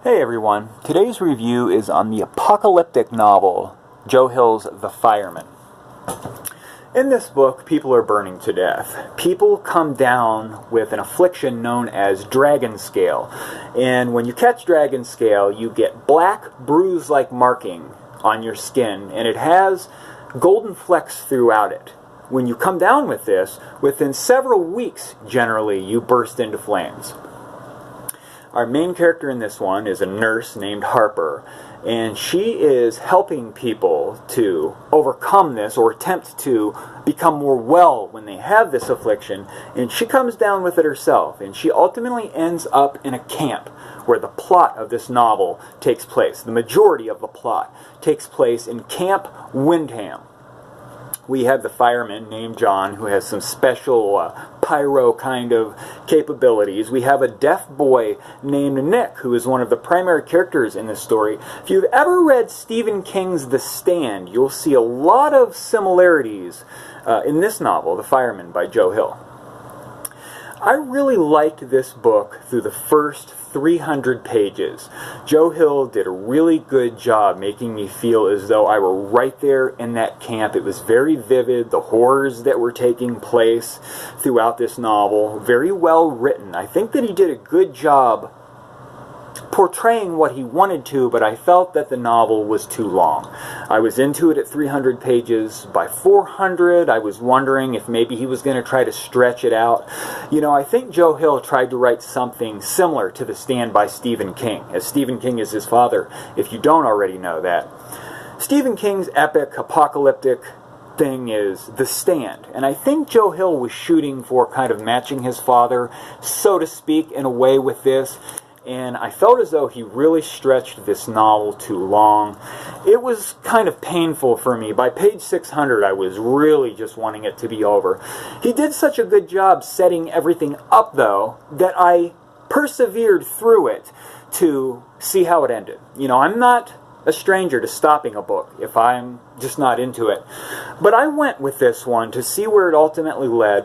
Hey everyone, today's review is on the apocalyptic novel, Joe Hill's The Fireman. In this book, people are burning to death. People come down with an affliction known as dragon scale. And when you catch dragon scale, you get black, bruise-like marking on your skin, and it has golden flecks throughout it. When you come down with this, within several weeks, generally, you burst into flames. Our main character in this one is a nurse named Harper, and she is helping people to overcome this or attempt to become more well when they have this affliction, and she comes down with it herself, and she ultimately ends up in a camp where the plot of this novel takes place. The majority of the plot takes place in Camp Windham. We have the fireman named John, who has some special pyro kind of capabilities. We have a deaf boy named Nick, who is one of the primary characters in this story. If you've ever read Stephen King's The Stand, you'll see a lot of similarities in this novel, The Fireman by Joe Hill. I really liked this book through the first 300 pages. Joe Hill did a really good job making me feel as though I were right there in that camp. It was very vivid, the horrors that were taking place throughout this novel, very well written. I think that he did a good job portraying what he wanted to, but I felt that the novel was too long. I was into it at 300 pages. By 400, I was wondering if maybe he was going to try to stretch it out. You know, I think Joe Hill tried to write something similar to The Stand by Stephen King, as Stephen King is his father, if you don't already know that. Stephen King's epic, apocalyptic thing is The Stand, and I think Joe Hill was shooting for kind of matching his father, so to speak, in a way with this. And I felt as though he really stretched this novel too long. It was kind of painful for me. By page 600, I was really just wanting it to be over. He did such a good job setting everything up, though, that I persevered through it to see how it ended. You know, I'm not a stranger to stopping a book if I'm just not into it. But I went with this one to see where it ultimately led,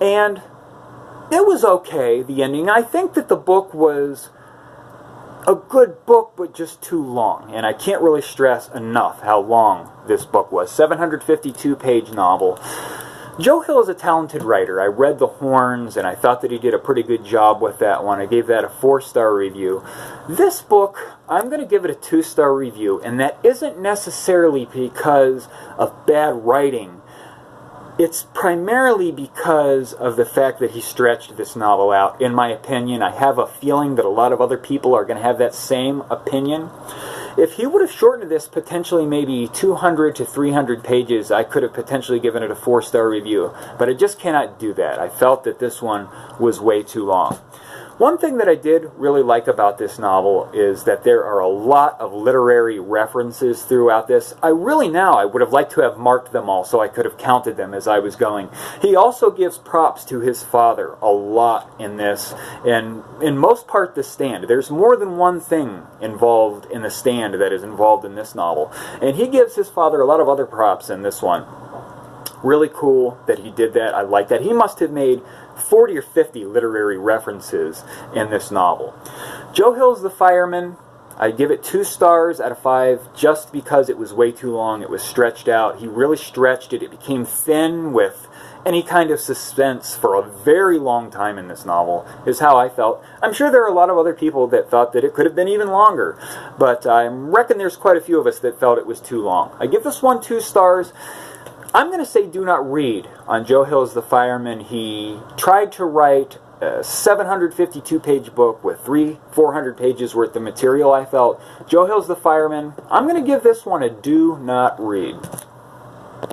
and it was okay, the ending. I think that the book was a good book, but just too long. And I can't really stress enough how long this book was. 752-page novel. Joe Hill is a talented writer. I read The Horns, and I thought that he did a pretty good job with that one. I gave that a 4-star review. This book, I'm going to give it a 2-star review, and that isn't necessarily because of bad writing. It's primarily because of the fact that he stretched this novel out. In my opinion, I have a feeling that a lot of other people are going to have that same opinion. If he would have shortened this potentially maybe 200 to 300 pages, I could have potentially given it a 4-star review. But I just cannot do that. I felt that this one was way too long. One thing that I did really like about this novel is that there are a lot of literary references throughout this. I would have liked to have marked them all so I could have counted them as I was going. He also gives props to his father a lot in this, and in most part The Stand. There's more than one thing involved in The Stand that is involved in this novel, and he gives his father a lot of other props in this one. Really cool that he did that. I like that. He must have made 40 or 50 literary references in this novel. Joe Hill's The Fireman, I give it 2 stars out of 5 just because it was way too long. It was stretched out. He really stretched it. It became thin with any kind of suspense for a very long time in this novel, is how I felt. I'm sure there are a lot of other people that thought that it could have been even longer, but I reckon there's quite a few of us that felt it was too long. I give this one 2 stars. I'm going to say do not read on Joe Hill's The Fireman. He tried to write a 752-page book with 400 pages worth of material, I felt. Joe Hill's The Fireman, I'm going to give this one a do not read.